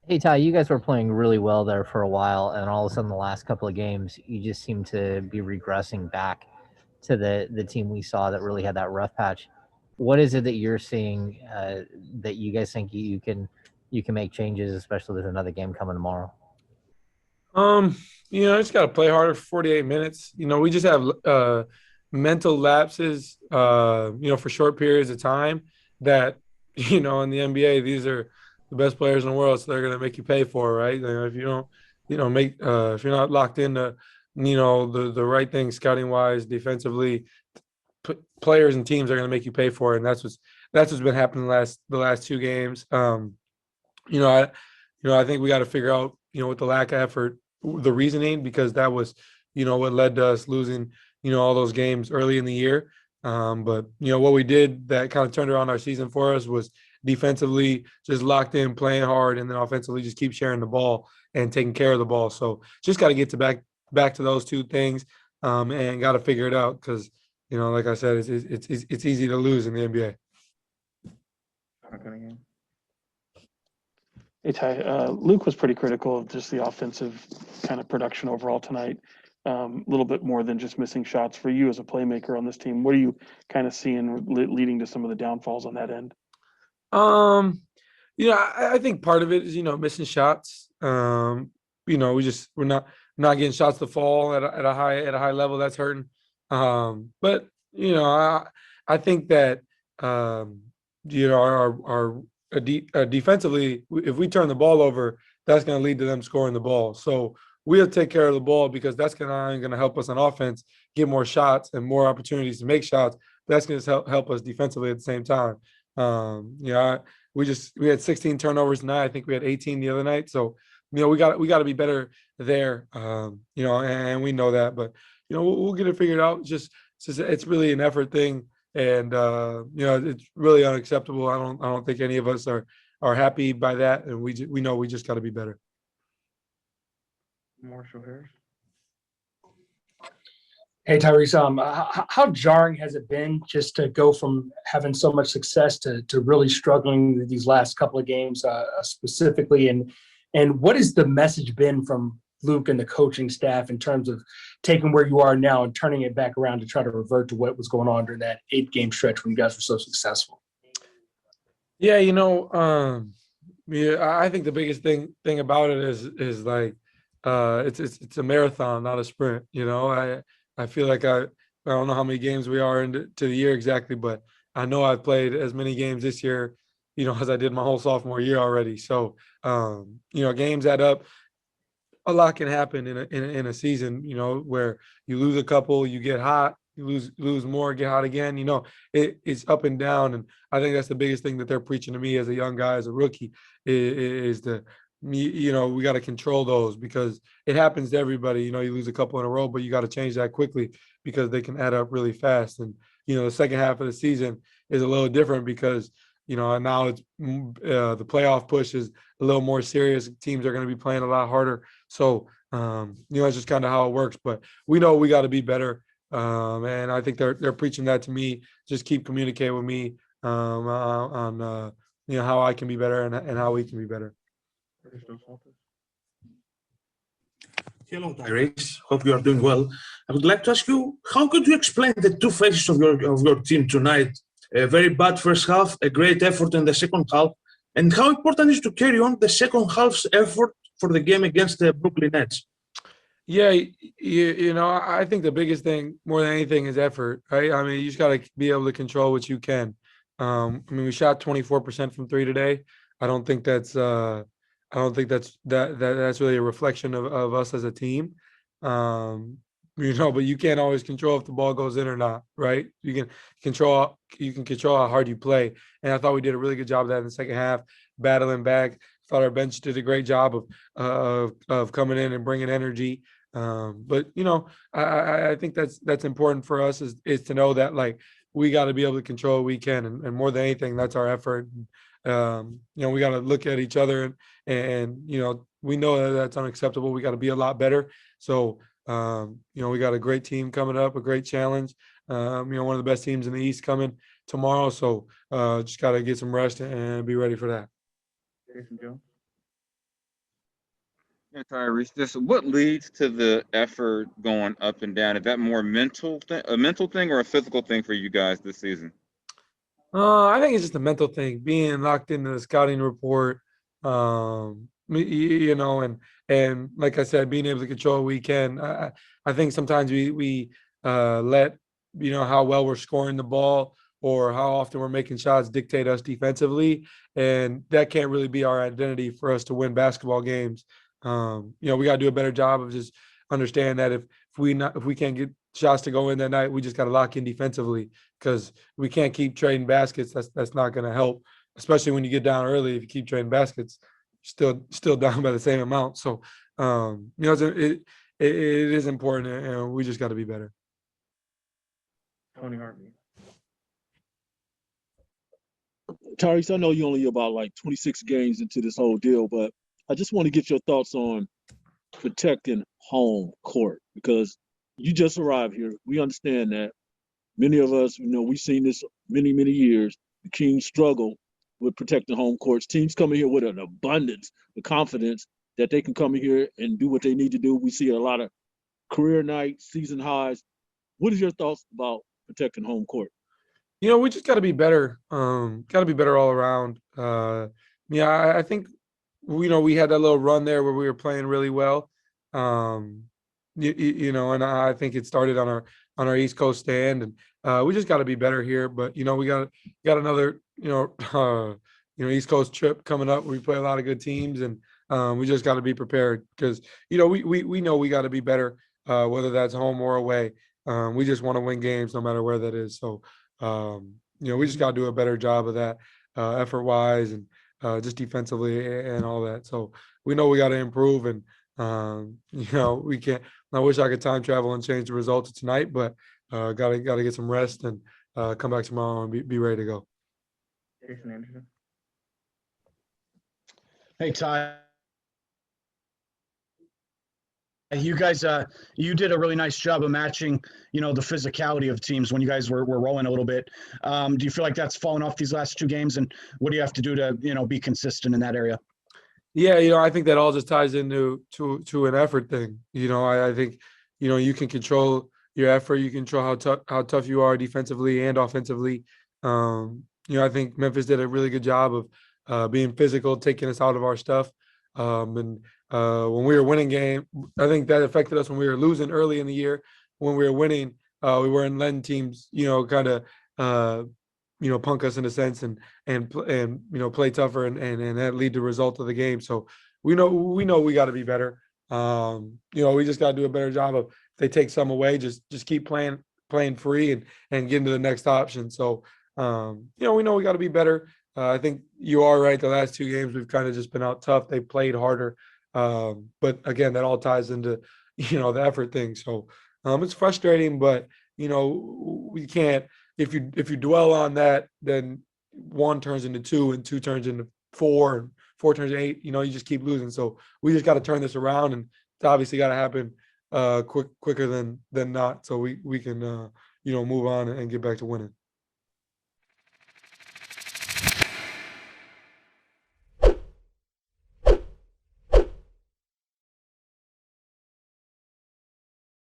Hey Ty, you guys were playing really well there for a while, and all of a sudden, the last couple of games, you just seem to be regressing back to the team we saw that really had that rough patch. What is it that you're seeing that you guys think you can make changes, especially with another game coming tomorrow? Um, just got to play harder for 48 minutes. We just have mental lapses, for short periods of time that, in the NBA, these are the best players in the world, so they're going to make you pay for it, right? If you don't, if you're not locked into, the right thing scouting wise, defensively, players and teams are going to make you pay for it, and that's what's been happening the last two games. You know, I, I think we got to figure out, with the lack of effort, the reasoning, because that was, what led to us losing, all those games early in the year. But what we did that kind of turned around our season for us was defensively just locked in, playing hard, and then offensively just keep sharing the ball and taking care of the ball. So just got to get to back to those two things, and got to figure it out because like I said, it's easy to lose in the NBA. Hey Ty, Luke was pretty critical of just the offensive kind of production overall tonight. A little bit more than just missing shots for you as a playmaker on this team. What are you kind of seeing leading to some of the downfalls on that end? Um, I think part of it is missing shots. We're not getting shots to fall at a high level. That's hurting. But I think that our defensively, if we turn the ball over, that's going to lead to them scoring the ball. So we'll take care of the ball because that's going to help us on offense get more shots and more opportunities to make shots. That's going to help us defensively at the same time. Um, you know, I, we had 16 turnovers tonight. I think we had 18 the other night. So we got to be better there. And we know that, but we'll get it figured out. It's really an effort thing, and it's really unacceptable. I don't think any of us are happy by that, and we know we just got to be better. Marshall Harris. Hey Tyrese, how jarring has it been just to go from having so much success to really struggling these last couple of games specifically, and what has the message been from Luke and the coaching staff in terms of taking where you are now and turning it back around to try to revert to what was going on during that 8 game stretch when you guys were so successful? Yeah, I think the biggest thing about it is like it's a marathon, not a sprint. I feel like I don't know how many games we are into the year exactly, but I know I've played as many games this year, as I did my whole sophomore year already. So games add up. A lot can happen in a season, where you lose a couple, you get hot, you lose more, get hot again. It's up and down, and I think that's the biggest thing that they're preaching to me as a young guy, as a rookie, is the we got to control those because it happens to everybody. You lose a couple in a row, but you got to change that quickly because they can add up really fast. And the second half of the season is a little different because now it's the playoff push is a little more serious. Teams are going to be playing a lot harder. So it's just kind of how it works. But we know we got to be better. And I think they're preaching that to me. Just keep communicating with me on how I can be better and how we can be better. Hello, Tyrese. Hope you are doing well. I would like to ask you, how could you explain the two phases of your team tonight? A very bad first half, a great effort in the second half, and how important is to carry on the second half's effort for the game against the Brooklyn Nets? Yeah, I think the biggest thing more than anything is effort, right? I mean, you just got to be able to control what you can. We shot 24% from three today. I don't think that's I don't think that's really a reflection of us as a team. Um, but you can't always control if the ball goes in or not, right? You can control how hard you play. And I thought we did a really good job of that in the second half, battling back. Thought our bench did a great job of coming in and bringing energy. But I think that's important for us is to know that like we got to be able to control what we can, and more than anything, that's our effort. We got to look at each other and we know that that's unacceptable. We got to be a lot better. So we got a great team coming up, a great challenge. One of the best teams in the East coming tomorrow. So just got to get some rest and be ready for that. Jason Jones. Yeah, Tyrese, just what leads to the effort going up and down? Is that more a mental thing or a physical thing for you guys this season? I think it's just a mental thing, being locked into the scouting report, and like I said, being able to control a weekend. I think sometimes we let how well we're scoring the ball or how often we're making shots dictate us defensively, and that can't really be our identity for us to win basketball games. We got to do a better job of just understand that if we can't get shots to go in that night, we just got to lock in defensively because we can't keep trading baskets. That's not going to help, especially when you get down early. If you keep trading baskets, you're still down by the same amount. So, it is important, and we just got to be better. Tony Harvey. Tyrese, I know you only about like 26 games into this whole deal, but I just want to get your thoughts on protecting home court because you just arrived here. We understand that. Many of us, we've seen this many, many years. The Kings struggle with protecting home courts. Teams coming here with an abundance of confidence that they can come in here and do what they need to do. We see a lot of career nights, season highs. What is your thoughts about protecting home court? We just got to be better. Got to be better all around. I think we had that little run there where we were playing really well. And I think it started on our East Coast stand, and we just got to be better here. But we got another East Coast trip coming up. We play a lot of good teams, and we just got to be prepared because we know we got to be better, whether that's home or away. We just want to win games no matter where that is. So we just got to do a better job of that, effort wise and just defensively and all that. So we know we got to improve, and we can't. I wish I could time travel and change the results of tonight, but gotta get some rest and come back tomorrow and be ready to go. Jason Anderson. Hey, Ty. You guys, you did a really nice job of matching, the physicality of teams when you guys were rolling a little bit. Do you feel like that's fallen off these last two games? And what do you have to do to, be consistent in that area? Yeah, I think that all just ties into an effort thing. I think, you can control your effort. You control how tough you are defensively and offensively. I think Memphis did a really good job of being physical, taking us out of our stuff. And when we were winning game, I think that affected us when we were losing early in the year. When we were winning, we weren't letting teams, kind of, punk us in a sense and play tougher and that lead to the result of the game. So we know we got to be better. We just got to do a better job of if they take some away, just keep playing free and get into the next option. So we know we got to be better. I think you are right. The last two games we've kind of just been out tough. They played harder, but again, that all ties into the effort thing. So it's frustrating, but we can't. If you dwell on that, then one turns into two, and two turns into four, and four turns into eight. You just keep losing. So we just got to turn this around, and it's obviously got to happen quicker than not, so we can move on and get back to winning.